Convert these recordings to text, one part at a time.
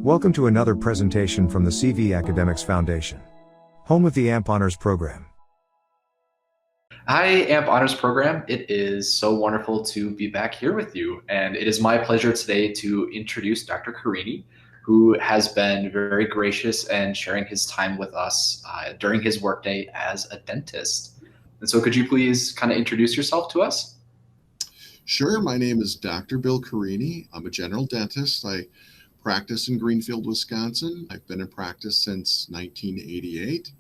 Welcome to another presentation from the CV Academics Foundation, home of the AMP Honors Program. Hi, AMP Honors Program. It is so wonderful to be back here with you. And it is my pleasure today to introduce Dr. Carini, who has been very gracious and sharing his time with us during his workday as a dentist. And so could you please kind of introduce yourself to us? Sure. My name is Dr. Bill Carini. I'm a general dentist. I practice in Greenfield, Wisconsin. I've been in practice since 1988,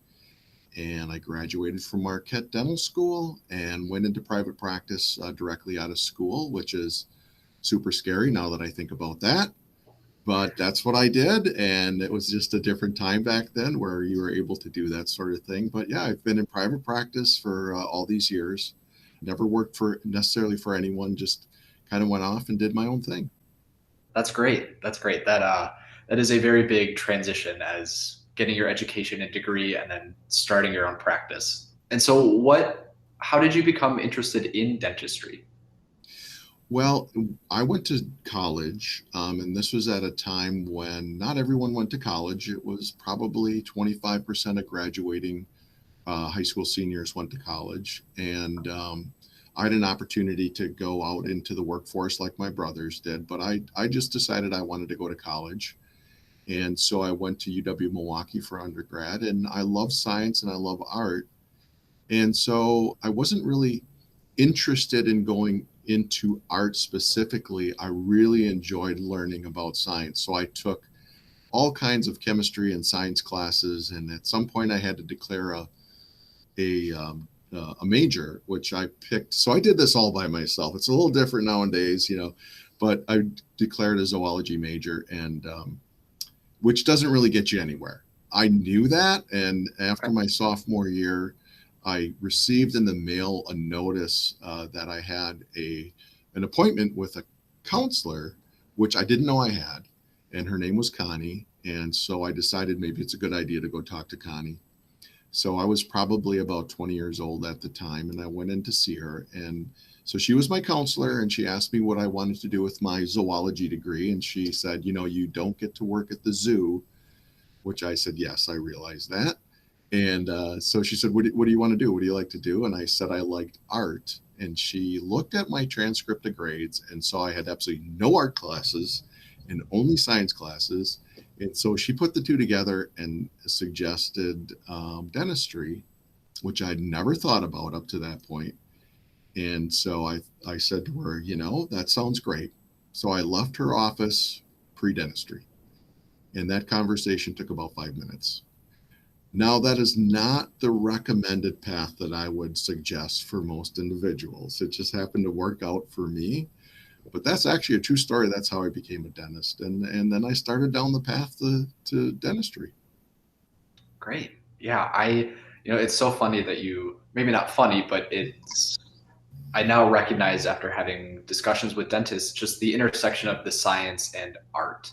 and I graduated from Marquette Dental School and went into private practice directly out of school, which is super scary now that I think about that. But that's what I did, and it was just a different time back then where you were able to do that sort of thing. But yeah, I've been in private practice for all these years. Never worked for necessarily for anyone, just kind of went off and did my own thing. That's great. That's great. That is a very big transition as getting your education and degree and then starting your own practice. And so how did you become interested in dentistry? Well, I went to college, and this was at a time when not everyone went to college. It was probably 25% of graduating high school seniors went to college. And I had an opportunity to go out into the workforce like my brothers did, but I just decided I wanted to go to college. And so I went to UW-Milwaukee for undergrad, and I love science and I love art. And so I wasn't really interested in going into art specifically. I really enjoyed learning about science. So I took all kinds of chemistry and science classes. And at some point I had to declare a major, which I picked. So I did this all by myself. It's a little different nowadays, but I declared a zoology major, and which doesn't really get you anywhere. I knew that. And after my sophomore year, I received in the mail a notice that I had an appointment with a counselor, which I didn't know I had. And her name was Connie. And so I decided maybe it's a good idea to go talk to Connie. So I was probably about 20 years old at the time, and I went in to see her. And so she was my counselor, and she asked me what I wanted to do with my zoology degree. And she said, you don't get to work at the zoo, which I said, yes, I realize that. And so she said, what do you want to do? What do you like to do? And I said, I liked art. And she looked at my transcript of grades and saw I had absolutely no art classes and only science classes. And so she put the two together and suggested dentistry, which I'd never thought about up to that point. And so I said to her, that sounds great. So I left her office pre-dentistry. And that conversation took about 5 minutes. Now, that is not the recommended path that I would suggest for most individuals. It just happened to work out for me. But that's actually a true story. That's how I became a dentist. And then I started down the path to dentistry. Great. Yeah, it's so funny that maybe not funny, but I now recognize after having discussions with dentists, just the intersection of the science and art.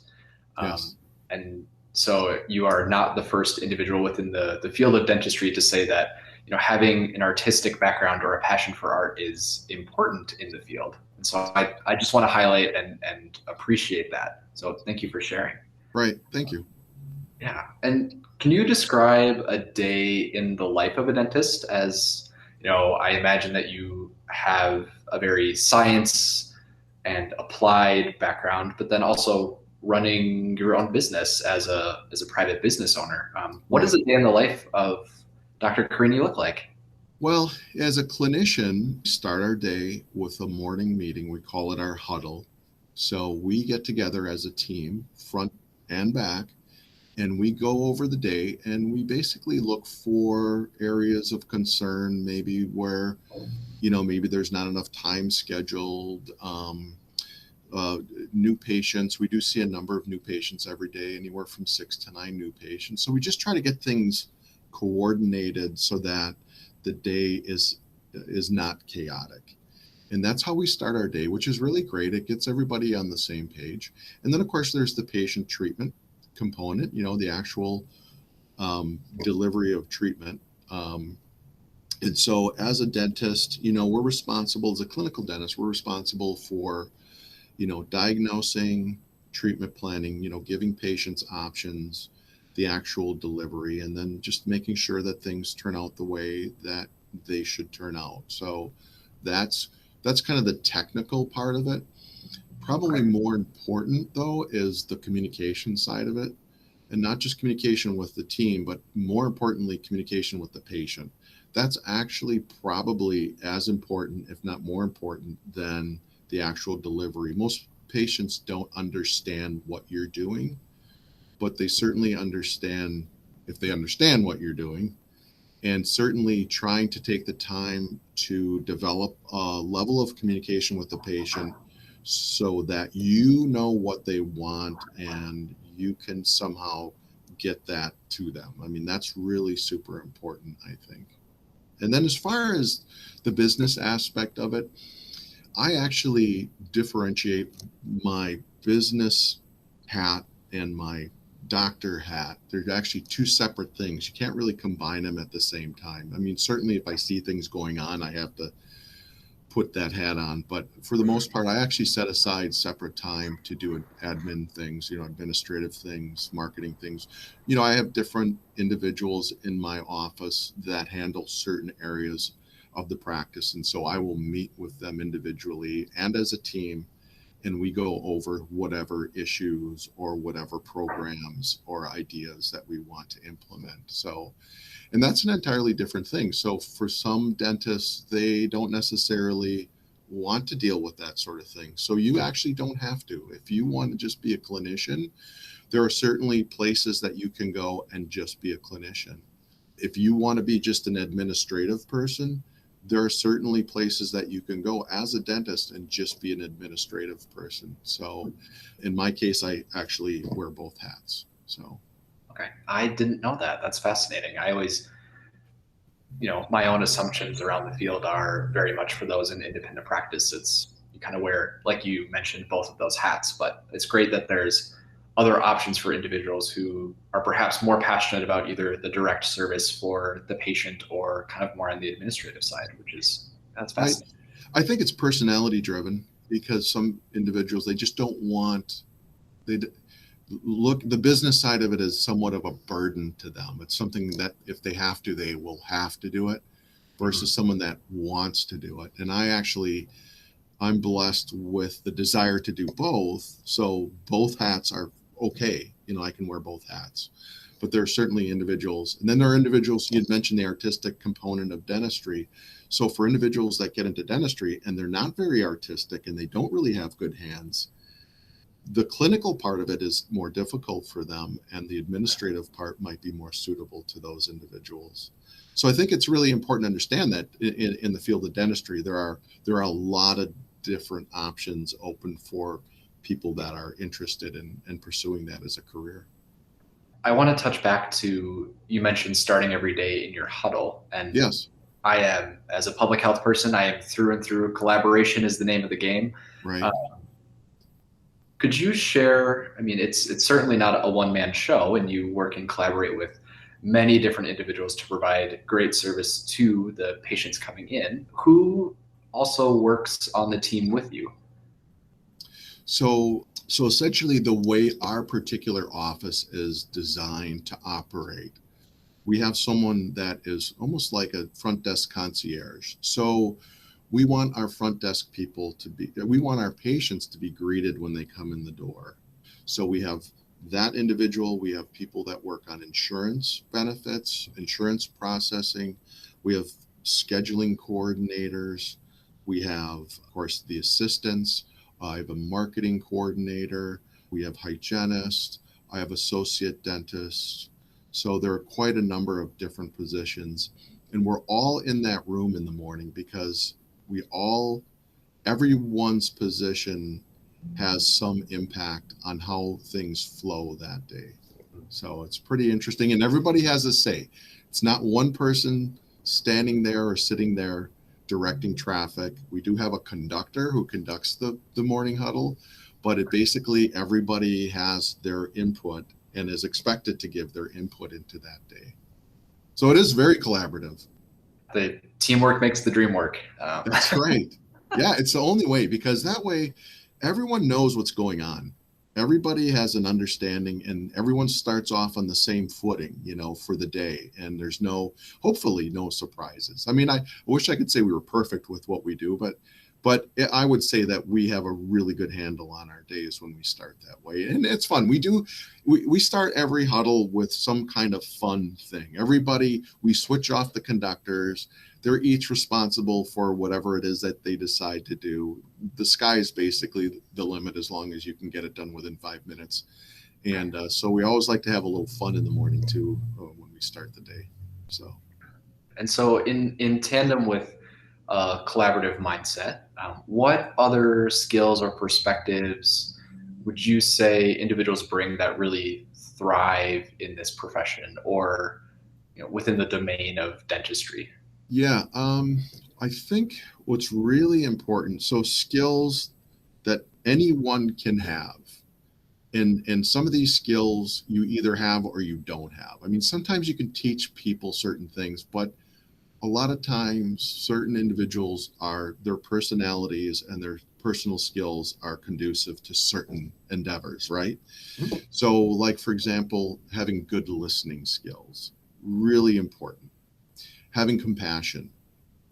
Yes. And so you are not the first individual within the field of dentistry to say that, having an artistic background or a passion for art is important in the field. And so I just want to highlight and appreciate that. So thank you for sharing. Right. Thank you. Yeah. And can you describe a day in the life of a dentist? As, I imagine that you have a very science and applied background, but then also running your own business as a private business owner. What does a day in the life of Dr. Carini look like? Well, as a clinician, we start our day with a morning meeting. We call it our huddle. So we get together as a team, front and back, and we go over the day, and we basically look for areas of concern, maybe where, maybe there's not enough time scheduled. New patients. We do see a number of new patients every day, anywhere from 6 to 9 new patients. So we just try to get things coordinated so that the day is not chaotic. And that's how we start our day, which is really great. It gets everybody on the same page. And then, of course, there's the patient treatment component, the actual delivery of treatment. And so as a dentist, we're responsible, as a clinical dentist, we're responsible for, diagnosing, treatment planning, giving patients options, the actual delivery, and then just making sure that things turn out the way that they should turn out. So that's kind of the technical part of it. Probably more important, though, is the communication side of it, and not just communication with the team, but more importantly, communication with the patient. That's actually probably as important, if not more important, than the actual delivery. Most patients don't understand what you're doing, but they certainly understand if they understand what you're doing, and certainly trying to take the time to develop a level of communication with the patient so that you know what they want and you can somehow get that to them. I mean, that's really super important, I think. And then as far as the business aspect of it, I actually differentiate my business hat and my doctor hat. They're actually two separate things. You can't really combine them at the same time. I mean, certainly if I see things going on, I have to put that hat on. But for the most part, I actually set aside separate time to do admin things, administrative things, marketing things. I have different individuals in my office that handle certain areas of the practice. And so I will meet with them individually and as a team, and we go over whatever issues or whatever programs or ideas that we want to implement. So, and that's an entirely different thing. So for some dentists, they don't necessarily want to deal with that sort of thing. So you actually don't have to. If you want to just be a clinician, there are certainly places that you can go and just be a clinician. If you want to be just an administrative person, there are certainly places that you can go as a dentist and just be an administrative person. So in my case, I actually wear both hats. So. Okay. I didn't know that. That's fascinating. I always, my own assumptions around the field are very much for those in independent practice. It's you kind of wear, like you mentioned, both of those hats, but it's great that there's other options for individuals who are perhaps more passionate about either the direct service for the patient or kind of more on the administrative side, that's fascinating. I think it's personality driven because some individuals, they just don't want, the business side of it is somewhat of a burden to them. It's something that if they have to, they will have to do it versus someone that wants to do it. And I'm blessed with the desire to do both. So both hats are okay. I can wear both hats, but there are certainly individuals. And then there are individuals, you'd mentioned the artistic component of dentistry. So for individuals that get into dentistry and they're not very artistic and they don't really have good hands, the clinical part of it is more difficult for them, and the administrative part might be more suitable to those individuals. So I think it's really important to understand that in the field of dentistry, there are a lot of different options open for people that are interested in pursuing that as a career. I want to touch back to, you mentioned starting every day in your huddle. And yes, I am, as a public health person, I am through and through. Collaboration is the name of the game. Right. Could you share, I mean, it's certainly not a one-man show, and you work and collaborate with many different individuals to provide great service to the patients coming in. Who also works on the team with you? So essentially the way our particular office is designed to operate, we have someone that is almost like a front desk concierge. So we want our front desk people we want our patients to be greeted when they come in the door. So we have that individual, we have people that work on insurance benefits, insurance processing, we have scheduling coordinators, we have, of course, the assistants, I have a marketing coordinator, we have hygienists, I have associate dentists. So there are quite a number of different positions, and we're all in that room in the morning because everyone's position has some impact on how things flow that day. So it's pretty interesting, and everybody has a say. It's not one person standing there or sitting there directing traffic. We do have a conductor who conducts the morning huddle, but basically everybody has their input and is expected to give their input into that day. So it is very collaborative. The teamwork makes the dream work. That's right. Yeah, it's the only way, because that way everyone knows what's going on. everybody has an understanding and everyone starts off on the same footing, for the day. And there's hopefully no surprises. I mean, I wish I could say we were perfect with what we do, but I would say that we have a really good handle on our days when we start that way. And it's fun. We start every huddle with some kind of fun thing. We switch off the conductors. They're each responsible for whatever it is that they decide to do. The sky is basically the limit as long as you can get it done within 5 minutes. And so we always like to have a little fun in the morning too when we start the day. And so in tandem with a collaborative mindset, what other skills or perspectives would you say individuals bring that really thrive in this profession or within the domain of dentistry? Yeah, I think what's really important, so skills that anyone can have. And some of these skills you either have or you don't have. I mean, sometimes you can teach people certain things, but a lot of times certain individuals their personalities and their personal skills are conducive to certain endeavors, right? Mm-hmm. So like, for example, having good listening skills, really important. Having compassion,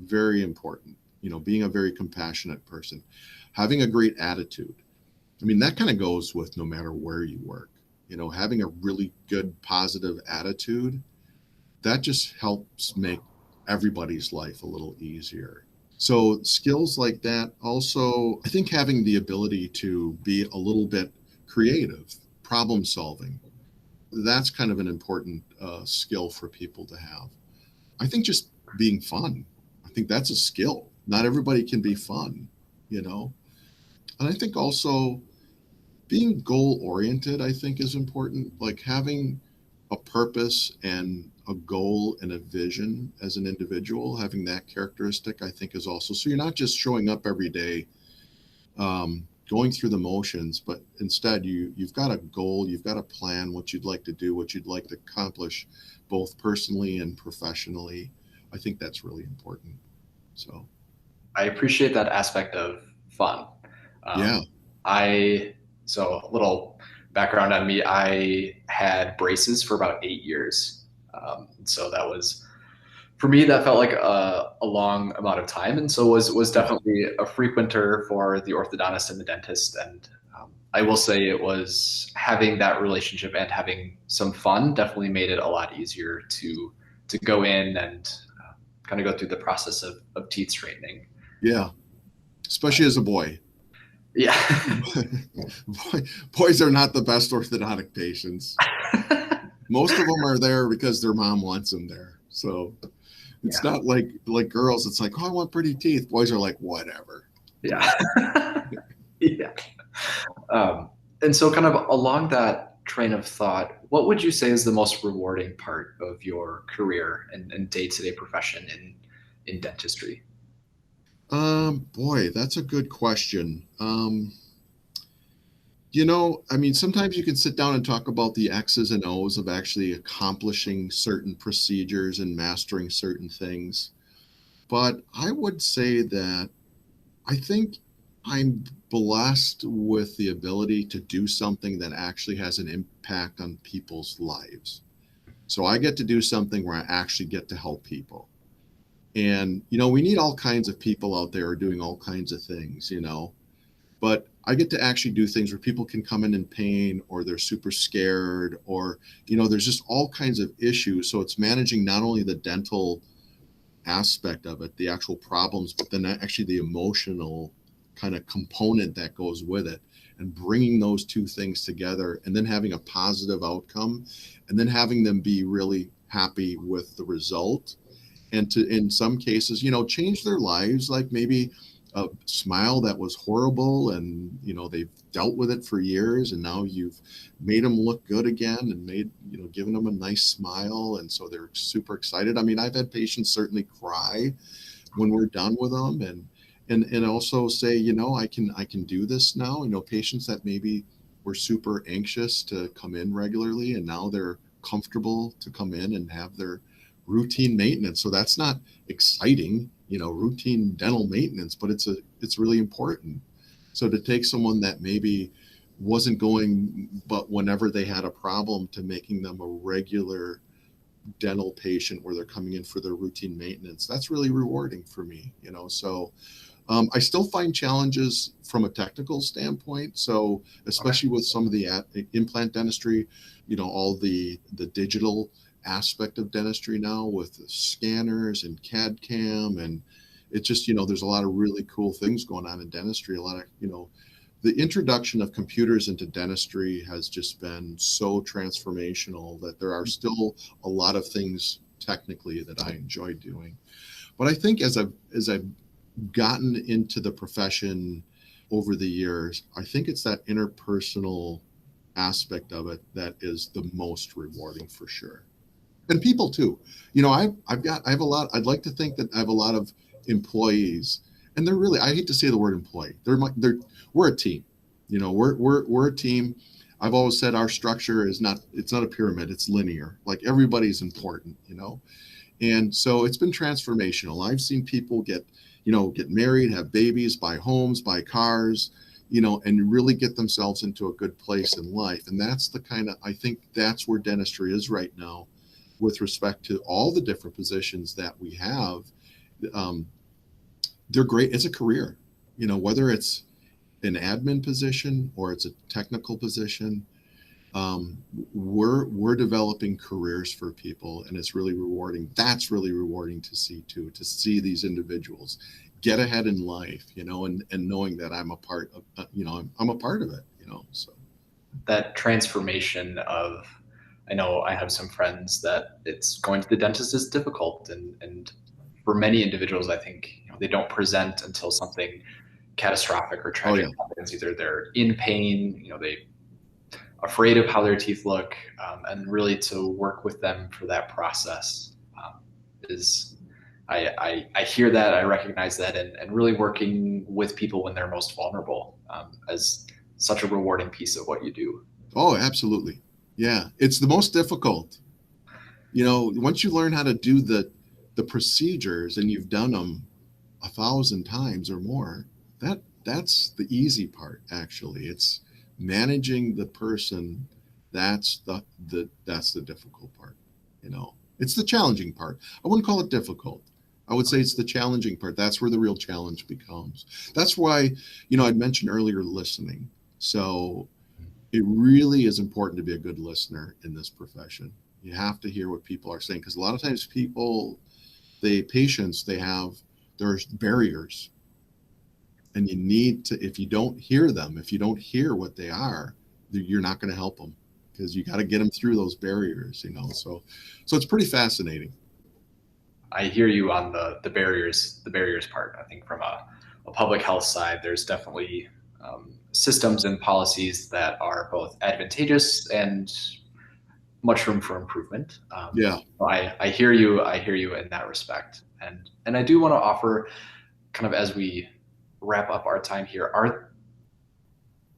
very important. Being a very compassionate person. Having a great attitude. I mean, that kind of goes with no matter where you work. Having a really good, positive attitude, that just helps make everybody's life a little easier. So skills like that. Also, I think having the ability to be a little bit creative, problem solving, that's kind of an important skill for people to have. I think just being fun. I think that's a skill. Not everybody can be fun, And I think also being goal oriented, I think is important. Like having a purpose and a goal and a vision as an individual, having that characteristic, I think is also, so you're not just showing up every day, going through the motions, but instead you've got a goal, you've got a plan, what you'd like to do, what you'd like to accomplish, both personally and professionally. I think that's really important. So I appreciate that aspect of fun. Yeah. So a little background on me, I had braces for about 8 years. So that was, for me, that felt like a long amount of time. And so was definitely a frequenter for the orthodontist and the dentist. And I will say it was having that relationship and having some fun definitely made it a lot easier to go in and kind of go through the process of teeth straightening. Yeah. Especially as a boy. Yeah. Boys are not the best orthodontic patients. Most of them are there because their mom wants them there. So it's not like girls. It's like, oh, I want pretty teeth. Boys are like, whatever. Yeah. Yeah. And so kind of along that train of thought, what would you say is the most rewarding part of your career and day-to-day profession in dentistry? Boy, that's a good question. I mean, sometimes you can sit down and talk about the X's and O's of actually accomplishing certain procedures and mastering certain things. But I would say that I think I'm blessed with the ability to do something that actually has an impact on people's lives. So I get to do something where I actually get to help people. And, we need all kinds of people out there doing all kinds of things, but I get to actually do things where people can come in pain or they're super scared or, there's just all kinds of issues. So it's managing not only the dental aspect of it, the actual problems, but then actually the emotional kind of component that goes with it and bringing those two things together and then having a positive outcome and then having them be really happy with the result. And to, in some cases, change their lives, like maybe a smile that was horrible and, they've dealt with it for years and now you've made them look good again and given them a nice smile. And so they're super excited. I mean, I've had patients certainly cry when we're done with them and also say, I can do this now. Patients that maybe were super anxious to come in regularly and now they're comfortable to come in and have their routine maintenance. So that's not exciting, routine dental maintenance, but it's really important. So to take someone that maybe wasn't going, but whenever they had a problem, to making them a regular dental patient where they're coming in for their routine maintenance. That's really rewarding for me, you know. So I still find challenges from a technical standpoint. So especially with some of the implant dentistry, you know, all the digital aspect of dentistry now with scanners and CAD CAM, and it's just, you know, there's a lot of really cool things going on in dentistry. A lot of, you know, the introduction of computers into dentistry has just been so transformational that there are still a lot of things technically that I enjoy doing. But I think as I've gotten into the profession over the years, I think it's that interpersonal aspect of it that is the most rewarding for sure. And people too. You know, I have a lot. I'd like to think that I have a lot of employees, and they're really, I hate to say the word employee. We're a team. You know, we're a team. I've always said our structure is not, it's not a pyramid, it's linear. Like everybody's important, you know. And so it's been transformational. I've seen people get married, have babies, buy homes, buy cars, you know, and really get themselves into a good place in life. And that's the kind of, I think that's where dentistry is right now with respect to all the different positions that we have. They're great. It's a career, you know, whether it's an admin position or it's a technical position. We're developing careers for people, and it's really rewarding. That's really rewarding to see too, to see these individuals get ahead in life, you know, and knowing that I'm a part of, you know, I'm a part of it, you know. So that transformation of, I know I have some friends that it's going to the dentist is difficult, and for many individuals, I think, you know, they don't present until something catastrophic or tragic happens. Either they're in pain, you know, they afraid of how their teeth look, and really to work with them for that process is, I hear that, I recognize that, and really working with people when they're most vulnerable as such a rewarding piece of what you do. Oh, absolutely. Yeah. It's the most difficult. You know, once you learn how to do the procedures and you've done them 1,000 times or more, that's the easy part, actually. It's managing the person. That's the difficult part, you know. It's the challenging part. I wouldn't call it difficult. I would say it's the challenging part. That's where the real challenge becomes. That's why, you know, I'd mentioned earlier listening. So it really is important to be a good listener in this profession. You have to hear what people are saying, because a lot of times patients, there's barriers, and you need to, if you don't hear them, if you don't hear what they are, you're not going to help them, because you got to get them through those barriers, you know. So it's pretty fascinating. I hear you on the barriers part. I think from a public health side, there's definitely systems and policies that are both advantageous and much room for improvement. Yeah. I hear you. I hear you in that respect. And I do want to offer, kind of as we wrap up our time here,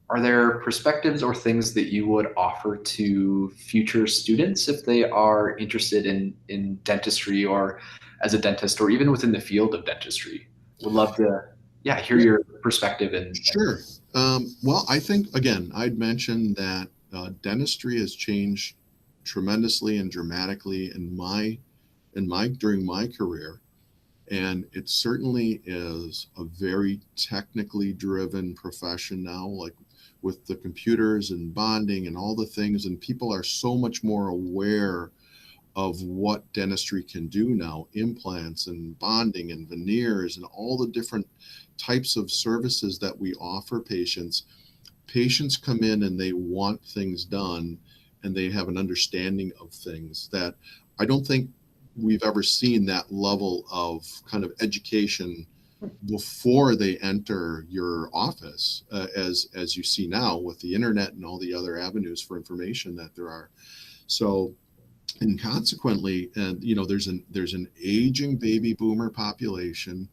are there perspectives or things that you would offer to future students if they are interested in dentistry, or as a dentist, or even within the field of dentistry? Would love to, yeah, hear your perspective. Sure. Well, I think, again, I'd mentioned that dentistry has changed tremendously and dramatically during my career. And it certainly is a very technically driven profession now, like with the computers and bonding and all the things. And people are so much more aware of what dentistry can do now, implants and bonding and veneers and all the different types of services that we offer patients. Patients come in and they want things done, and they have an understanding of things that I don't think we've ever seen that level of kind of education before they enter your office, as you see now with the internet and all the other avenues for information that there are. So, and consequently, you know, there's an aging baby boomer population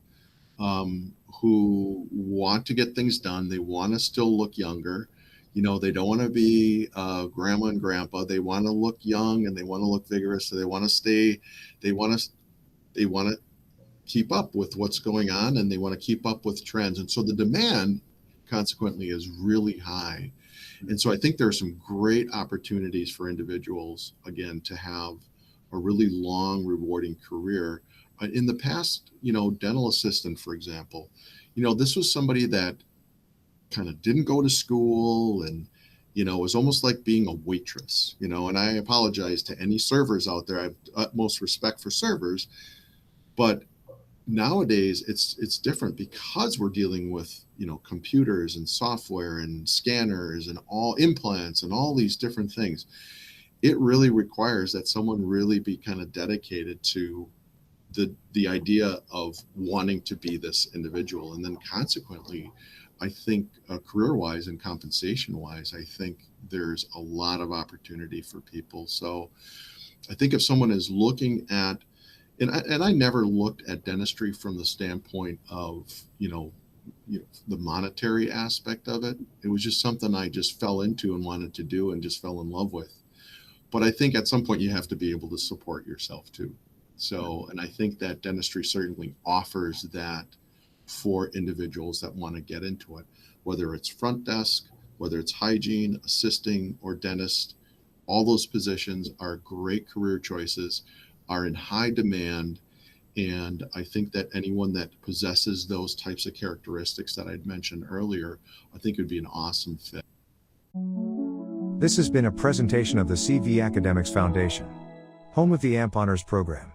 who want to get things done. They want to still look younger. You know, they don't want to be grandma and grandpa. They want to look young, and they want to look vigorous. So they want to keep up with what's going on, and they want to keep up with trends. And so the demand consequently is really high. And so I think there are some great opportunities for individuals, again, to have a really long, rewarding career. In the past, dental assistant, for example, this was somebody that kind of didn't go to school and, it was almost like being a waitress, and I apologize to any servers out there. I have utmost respect for servers, but nowadays it's different because we're dealing with computers and software and scanners and all implants and all these different things. It really requires that someone really be kind of dedicated to the idea of wanting to be this individual. And then consequently, I think career wise and compensation wise, I think there's a lot of opportunity for people. So I think if someone is looking at, and I never looked at dentistry from the standpoint of, the monetary aspect of it. It was just something I just fell into and wanted to do and just fell in love with. But I think at some point you have to be able to support yourself too. So, and I think that dentistry certainly offers that for individuals that want to get into it, whether it's front desk, whether it's hygiene, assisting, or dentist. All those positions are great career choices, are in high demand. And I think that anyone that possesses those types of characteristics that I'd mentioned earlier, I think it would be an awesome fit. This has been a presentation of the CV Academics Foundation, home of the AMP Honors Program.